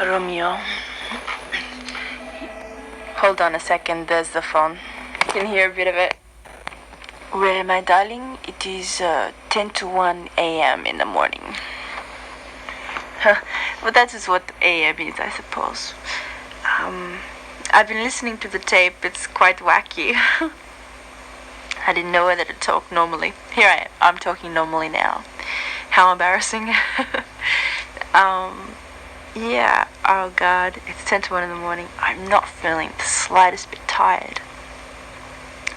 Romeo. Hold on a second, there's the phone. You can hear a bit of it. Well, my darling, it is 10 to 1 a.m. in the morning. Well, that is what a.m. is, I suppose. I've been listening to the tape. It's quite wacky. I didn't know whether to talk normally. Here I am. I'm talking normally now. How embarrassing. Yeah, oh God, it's 10 to 1 in the morning. I'm not feeling the slightest bit tired,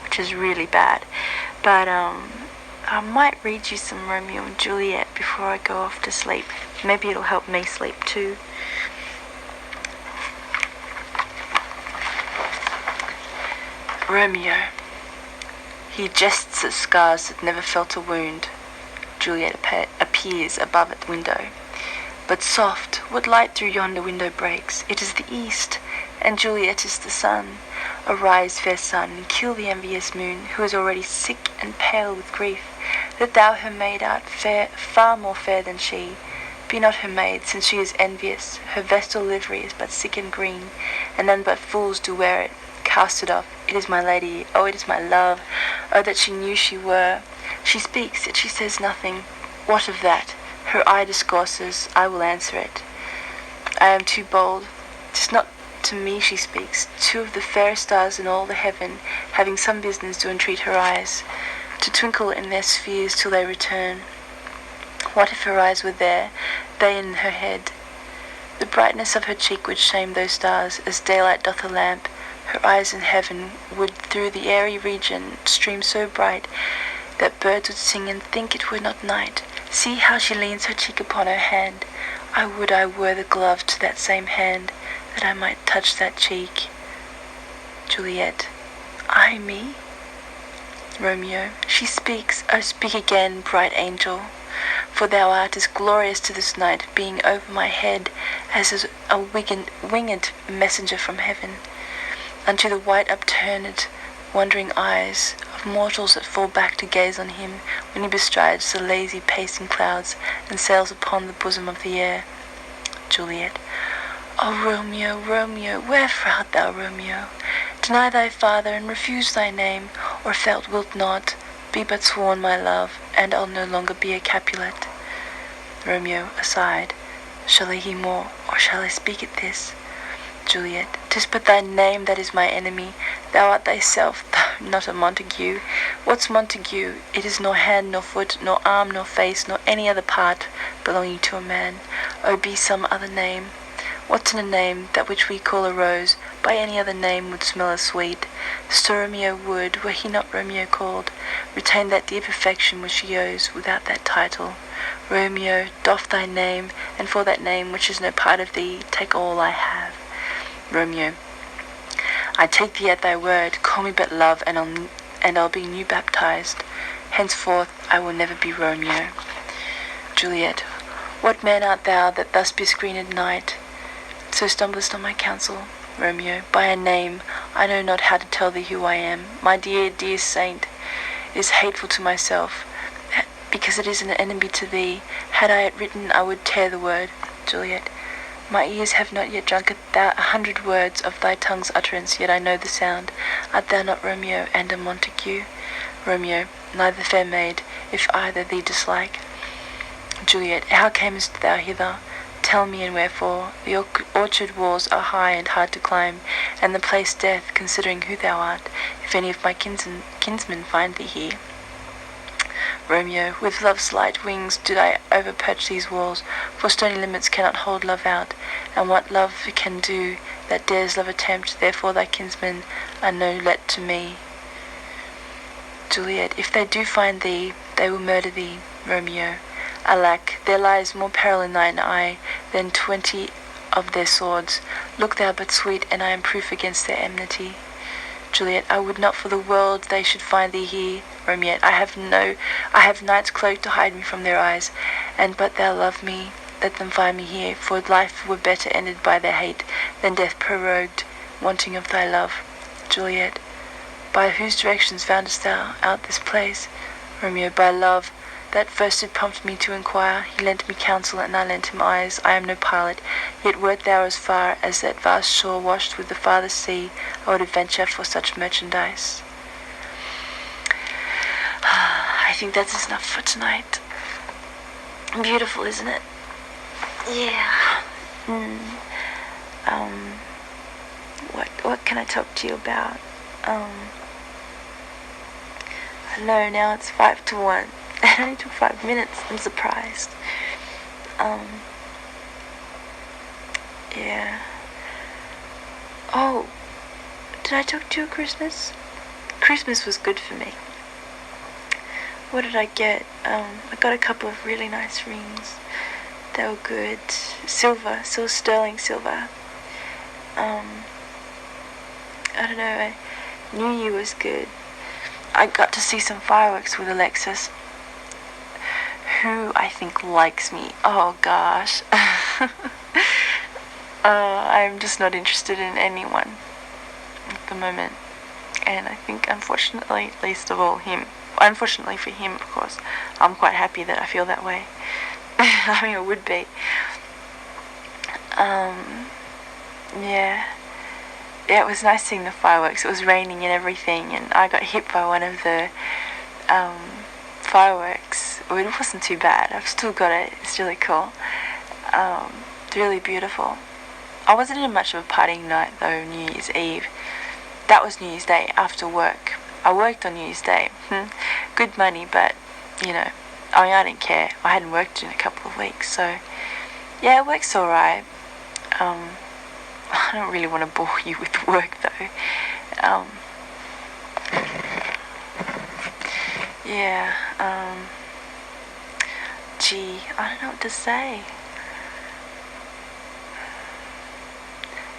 which is really bad. But I might read you some Romeo and Juliet before I go off to sleep. Maybe it'll help me sleep too. Romeo. He jests at scars that never felt a wound. Juliet appears above at the window. But soft, what light through yonder window breaks? It is the east, and Juliet is the sun. Arise, fair sun, and kill the envious moon, who is already sick and pale with grief, that thou her maid art fair, far more fair than she. Be not her maid, since she is envious. Her vestal livery is but sick and green, and none but fools do wear it. Cast it off. It is my lady. Oh, it is my love. Oh, that she knew she were. She speaks, yet she says nothing. What of that? Her eye discourses. I will answer it. I am too bold. 'Tis not to me she speaks. Two of the fairest stars in all the heaven, having some business, do entreat her eyes to twinkle in their spheres till they return. What if her eyes were there, they in her head? The brightness of her cheek would shame those stars, as daylight doth a lamp. Her eyes in heaven would through the airy region stream so bright, that birds would sing and think it were not night. See how she leans her cheek upon her hand. I would I were the glove to that same hand, that I might touch that cheek. Juliet. I me? Romeo. She speaks. Oh, speak again, bright angel. For thou art as glorious to this night, being over my head, as is a winged messenger from heaven. Unto the white upturned, wondering eyes of mortals that fall back to gaze on him when he bestrides the lazy pacing clouds and sails upon the bosom of the air. Juliet. O Romeo, Romeo, wherefore art thou, Romeo? Deny thy father and refuse thy name, or felt wilt not, be but sworn my love, and I'll no longer be a Capulet. Romeo aside. Shall I hear more, or shall I speak at this? Juliet. 'Tis but thy name that is my enemy. Thou art thyself, thou not a Montague. What's Montague? It is nor hand, nor foot, nor arm, nor face, nor any other part belonging to a man. Oh, be some other name. What's in a name? That which we call a rose, by any other name would smell as sweet. So Romeo would, were he not Romeo called, retain that dear perfection which he owes, without that title. Romeo, doff thy name, and for that name which is no part of thee, take all I have. Romeo. I take thee at thy word. Call me but love, and I'll be new baptized. Henceforth I will never be Romeo. Juliet. What man art thou that thus bescreened night, so stumblest on my counsel? Romeo. By a name. I know not how to tell thee who I am. My dear, dear saint. It is hateful to myself, because it is an enemy to thee. Had I it written, I would tear the word. Juliet. My ears have not yet drunk 100 words of thy tongue's utterance, yet I know the sound. Art thou not Romeo and a Montague? Romeo. Neither, fair maid, if either thee dislike. Juliet. How camest thou hither? Tell me, and wherefore? The orchard walls are high and hard to climb, and the place death, considering who thou art, if any of my kinsmen find thee here. Romeo. With love's light wings did I overperch these walls, for stony limits cannot hold love out, and what love can do, that dares love attempt, therefore thy kinsmen are no let to me. Juliet. If they do find thee, they will murder thee. Romeo. Alack, there lies more peril in thine eye than 20 of their swords. Look thou but sweet, and I am proof against their enmity. Juliet. I would not for the world they should find thee here. Romeo. I have night's cloak to hide me from their eyes, and but thou love me, let them find me here, for life were better ended by their hate, than death prorogued, wanting of thy love. Juliet. By whose directions foundest thou out this place? Romeo. By love, That first did prompt me to inquire. He lent me counsel, and I lent him eyes. I am no pilot, yet wert thou as far as that vast shore washed with the farthest sea, I would adventure for such merchandise. I think that's enough for tonight. Beautiful, isn't it? Yeah. What can I talk to you about? I don't know, now it's 5 to 1. It only took 5 minutes. I'm surprised. Yeah. Oh, did I talk to you at Christmas? Christmas was good for me. What did I get? I got a couple of really nice rings. They were good. Silver, sterling silver. I don't know, New Year was good. I got to see some fireworks with Alexis, who I think likes me. Oh gosh. I'm just not interested in anyone at the moment. And I think, unfortunately, least of all him. Unfortunately for him, of course. I'm quite happy that I feel that way. I mean, I would be. Yeah. Yeah, it was nice seeing the fireworks. It was raining and everything, and I got hit by one of the fireworks. Well, it wasn't too bad. I've still got it. It's really cool. Really beautiful. I wasn't in much of a partying night though, New Year's Eve. That was New Year's Day after work. I worked on New Year's Day. Good money, but, you know, I didn't care. I hadn't worked in a couple of weeks, so, yeah, work's alright. I don't really want to bore you with work though. Yeah, gee, I don't know what to say.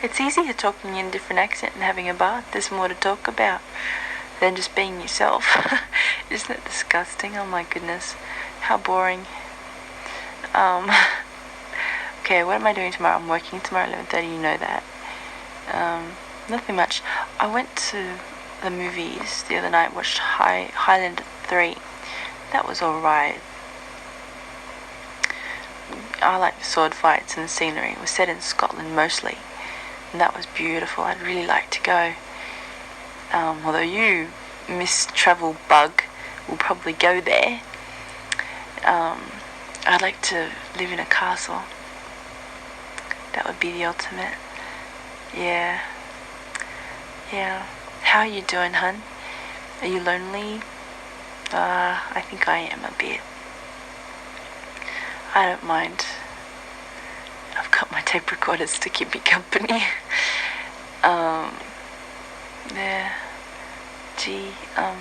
It's easier talking in a different accent and having a bath. There's more to talk about than just being yourself. Isn't it disgusting? Oh my goodness, how boring. Okay, what am I doing tomorrow? I'm working tomorrow 11:30, you know that. Nothing much. I went to the movies the other night, watched Highlander 3. That was alright. I like the sword fights and the scenery. It was set in Scotland mostly, and that was beautiful. I'd really like to go. Although you, Miss Travel Bug, will probably go there. I'd like to live in a castle. That would be the ultimate. Yeah. How are you doing, hun? Are you lonely? I think I am a bit. I don't mind. I've got my tape recorders to keep me company. Yeah. Gee, oh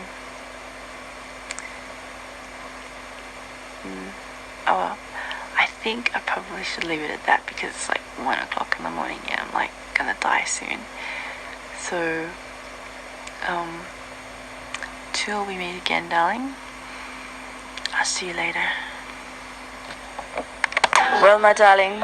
well, I think I probably should leave it at that because it's like 1 o'clock in the morning and I'm like gonna die soon. So, till we meet again, darling, I'll see you later. Well, my darling,